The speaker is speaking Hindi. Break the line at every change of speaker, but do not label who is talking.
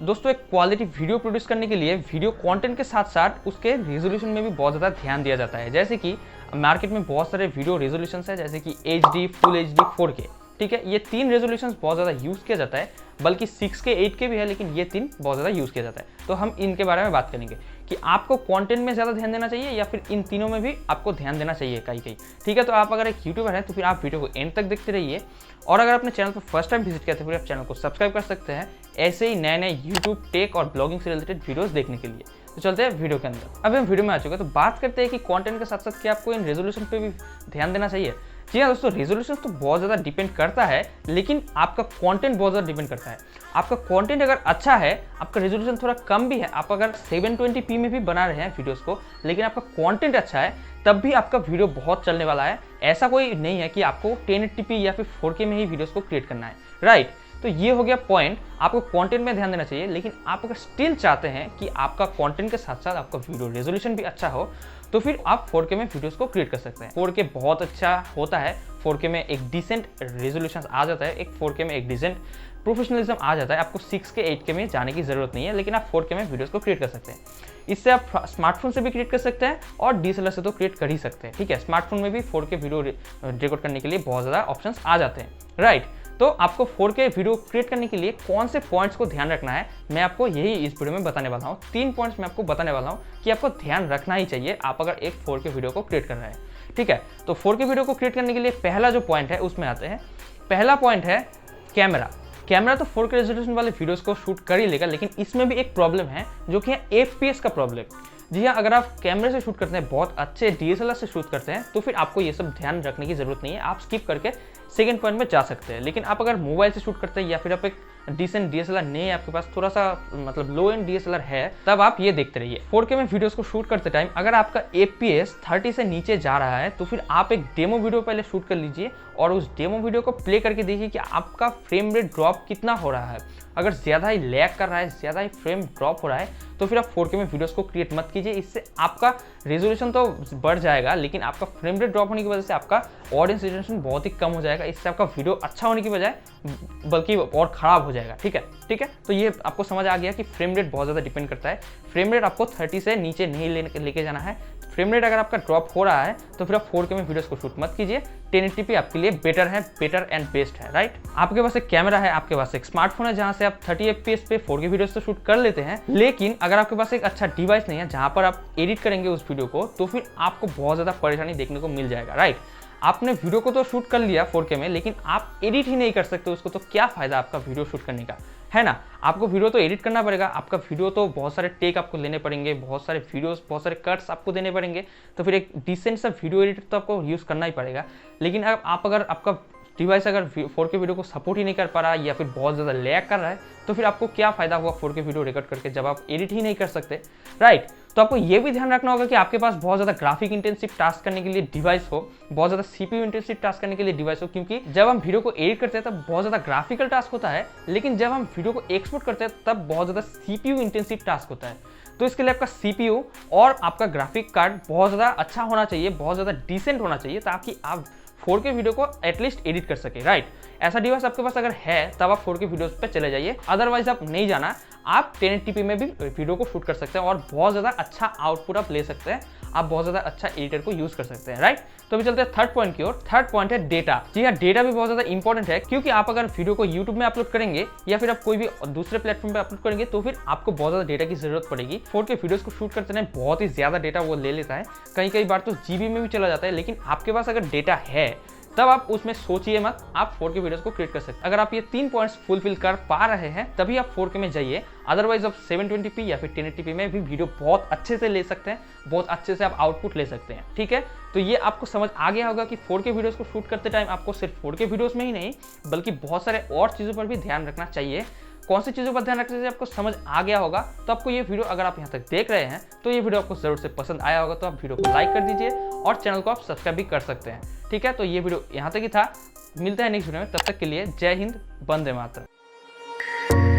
दोस्तों एक क्वालिटी वीडियो प्रोड्यूस करने के लिए वीडियो कंटेंट के साथ साथ उसके रेजोल्यूशन में भी बहुत ज़्यादा ध्यान दिया जाता है। जैसे कि मार्केट में बहुत सारे वीडियो रेजोल्यूशंस है, जैसे कि HD, फुल HD, 4K, ठीक है। ये 3 रेजोल्यूशंस बहुत ज़्यादा यूज़ किया जाता है, बल्कि 6K, 8K भी है, लेकिन ये 3 बहुत ज़्यादा यूज़ किया जाता है। तो हम इनके बारे में बात करेंगे कि आपको कंटेंट में ज़्यादा ध्यान देना चाहिए या फिर इन तीनों में भी आपको ध्यान देना चाहिए कहीं। ठीक है, तो आप अगर एक यूट्यूबर हैं तो फिर आप वीडियो को एंड तक देखते रहिए। और अगर अपने चैनल पर फर्स्ट टाइम विजिट किया तो फिर आप चैनल को सब्सक्राइब कर सकते हैं ऐसे ही नए यूट्यूब टेक और ब्लॉगिंग से रिलेटेड वीडियोस देखने के लिए। तो चलते हैं वीडियो के अंदर। अभी हम वीडियो में आ चुके हैं, तो बात करते हैं कि कंटेंट के साथ साथ क्या आपको इन रेजोल्यूशन पे भी ध्यान देना चाहिए। जी हाँ दोस्तों, रेजोल्यूशन तो बहुत ज़्यादा डिपेंड करता है, लेकिन आपका कंटेंट बहुत ज़्यादा डिपेंड करता है। आपका कंटेंट अगर अच्छा है, आपका रेजोल्यूशन थोड़ा कम भी है, आप अगर 720p में भी बना रहे हैं वीडियोस को, लेकिन आपका कंटेंट अच्छा है, तब भी आपका वीडियो बहुत चलने वाला है। ऐसा कोई नहीं है कि आपको 1080p या फिर 4K में ही वीडियोस को क्रिएट करना है, राइट। तो ये हो गया पॉइंट, आपको कंटेंट में ध्यान देना चाहिए। लेकिन आप अगर स्टिल चाहते हैं कि आपका कंटेंट के साथ साथ आपका वीडियो रेजोल्यूशन भी अच्छा हो, तो फिर आप 4K में वीडियोस को क्रिएट कर सकते हैं। 4K बहुत अच्छा होता है, 4K में एक डिसेंट रेजोल्यूशन आ जाता है, एक 4K में एक डिसेंट प्रोफेशनलिज्म आ जाता है। आपको 6K, 8K में जाने की जरूरत नहीं है, लेकिन आप 4K में वीडियोस को क्रिएट कर सकते हैं। इससे आप स्मार्टफोन से भी क्रिएट कर सकते हैं और DSLR से तो क्रिएट कर ही सकते हैं, ठीक है। स्मार्टफोन में भी 4K वीडियो रिकॉर्ड करने के लिए बहुत ज़्यादा ऑप्शंस आ जाते हैं, राइट। तो आपको 4K वीडियो क्रिएट करने के लिए कौन से पॉइंट्स को ध्यान रखना है, मैं आपको यही इस वीडियो में बताने वाला हूँ। 3 पॉइंट्स मैं आपको बताने वाला हूँ कि आपको ध्यान रखना ही चाहिए आप अगर एक 4K वीडियो को क्रिएट कर रहे हैं, ठीक है। तो 4K वीडियो को क्रिएट करने के लिए पहला जो पॉइंट है उसमें आते हैं। पहला पॉइंट है कैमरा तो 4K रेजोल्यूशन वाले वीडियोस को शूट कर ही लेगा, लेकिन इसमें भी एक प्रॉब्लम है जो कि है FPS का प्रॉब्लम। जी हाँ, अगर आप कैमरे से शूट करते हैं, बहुत अच्छे DSLR से शूट करते हैं, तो फिर आपको ये सब ध्यान रखने की जरूरत नहीं है, आप स्किप करके सेकंड पॉइंट में जा सकते हैं। लेकिन आप अगर मोबाइल से शूट करते हैं या फिर आप एक डिसेंट DSLR नहीं है आपके पास, थोड़ा सा मतलब लो एंड DSLR है, तब आप ये देखते रहिए। 4K में वीडियोस को शूट करते टाइम अगर आपका FPS 30 से नीचे जा रहा है, तो फिर आप एक डेमो वीडियो पहले शूट कर लीजिए और उस डेमो वीडियो को प्ले करके देखिए कि आपका फ्रेम रेट ड्रॉप कितना हो रहा है। अगर ज़्यादा ही लैग कर रहा है, ज़्यादा ही फ्रेम ड्रॉप हो रहा है, तो फिर आप 4K में वीडियोस को क्रिएट मत कीजिए। इससे आपका रेजोल्यूशन तो बढ़ जाएगा, लेकिन आपका फ्रेम रेट ड्रॉप होने की वजह से आपका ऑडियंस रिटेंशन बहुत ही कम हो जाएगा। इससे आपका वीडियो अच्छा होने की बजाय बल्कि और ख़राब हो जाएगा, ठीक है। तो ये आपको समझ आ गया कि फ्रेम रेट बहुत ज़्यादा डिपेंड करता है। फ्रेम रेट आपको 30 से नीचे नहीं लेके जाना है। फ्रेम रेट अगर आपका ड्रॉप हो रहा है तो फिर आप 4K में वीडियोस को शूट मत कीजिए। 1080p आपके लिए बेटर एंड बेस्ट है, राइट। आपके पास एक कैमरा है, आपके पास एक स्मार्टफोन है जहां से आप 30 FPS पे 4K वीडियोस तो शूट कर लेते हैं, लेकिन अगर आपके पास एक अच्छा डिवाइस नहीं है जहां पर आप एडिट करेंगे उस वीडियो को, तो फिर आपको बहुत ज़्यादा परेशानी देखने को मिल जाएगा, राइट। आपने वीडियो को तो शूट कर लिया 4K में, लेकिन आप एडिट ही नहीं कर सकते उसको, तो क्या फ़ायदा आपका वीडियो शूट करने का, है ना। आपको वीडियो तो एडिट करना पड़ेगा, आपका वीडियो तो बहुत सारे टेक आपको लेने पड़ेंगे, बहुत सारे वीडियोस, बहुत सारे कट्स आपको देने पड़ेंगे, तो फिर एक डिसेंट सा वीडियो एडिटर तो आपको यूज़ करना ही पड़ेगा। लेकिन अगर आपका डिवाइस अगर 4K वीडियो को सपोर्ट ही नहीं कर पा रहा है या फिर बहुत ज़्यादा लैग कर रहा है, तो फिर आपको क्या फ़ायदा हुआ 4K वीडियो रिकॉर्ड करके जब आप एडिट ही नहीं कर सकते, राइट। तो आपको ये भी ध्यान रखना होगा कि आपके पास बहुत ज़्यादा ग्राफिक इंटेंसिव टास्क करने के लिए डिवाइस हो, बहुत ज़्यादा CPU इंटेंसिव टास्क करने के लिए डिवाइस हो, क्योंकि जब हम वीडियो को एडिट करते हैं तब बहुत ज़्यादा ग्राफिकल टास्क होता है, लेकिन जब हम वीडियो को एक्सपोर्ट करते हैं तब बहुत ज़्यादा CPU इंटेंसिव टास्क होता है। तो इसके लिए आपका CPU और आपका ग्राफिक कार्ड बहुत ज़्यादा अच्छा होना चाहिए, बहुत ज़्यादा डिसेंट होना चाहिए, ताकि आप 4K वीडियो को एटलीस्ट एडिट कर सके, राइट। ऐसा डिवाइस आपके पास अगर है तब आप 4K वीडियोस पे चले जाइए, अदरवाइज आप नहीं जाना। आप 1080p में भी वीडियो को शूट कर सकते हैं और बहुत ज़्यादा अच्छा आउटपुट आप ले सकते हैं, आप बहुत ज़्यादा अच्छा एडिटर को यूज़ कर सकते हैं, राइट। तो अभी चलते हैं थर्ड पॉइंट की ओर। थर्ड पॉइंट है डेटा। जी हाँ, डेटा भी बहुत ज़्यादा इंपॉर्टेंट है, क्योंकि आप अगर वीडियो को यूट्यूब में अपलोड करेंगे या फिर आप कोई भी दूसरे प्लेटफॉर्म पे अपलोड करेंगे, तो फिर आपको बहुत ज़्यादा डेटा की जरूरत पड़ेगी। 4K वीडियोस को शूट करते हैं बहुत ही ज़्यादा डेटा वो ले लेता है, कई बार तो GB में भी चला जाता है। लेकिन आपके पास अगर डेटा है तब आप उसमें सोचिए मत, आप 4K वीडियोस को क्रिएट कर सकते हैं। अगर आप ये 3 पॉइंट्स फुलफिल कर पा रहे हैं तभी आप 4K में जाइए, अदरवाइज आप 720p या फिर 1080p में भी वीडियो बहुत अच्छे से ले सकते हैं, बहुत अच्छे से आप आउटपुट ले सकते हैं, ठीक है। तो ये आपको समझ आ गया होगा कि 4K वीडियोस को शूट करते टाइम आपको सिर्फ 4K वीडियोस में ही नहीं, बल्कि बहुत सारे और चीज़ों पर भी ध्यान रखना चाहिए। कौन सी चीज़ों पर ध्यान रखना चाहिए आपको समझ आ गया होगा। तो आपको ये वीडियो अगर आप यहाँ तक देख रहे हैं तो ये वीडियो आपको जरूर से पसंद आया होगा, तो आप वीडियो को लाइक कर दीजिए और चैनल को आप सब्सक्राइब भी कर सकते हैं, ठीक है। तो ये वीडियो यहाँ तक ही था, मिलता है नेक्स्ट वीडियो में, तब तक के लिए जय हिंद, वंदे मातरम।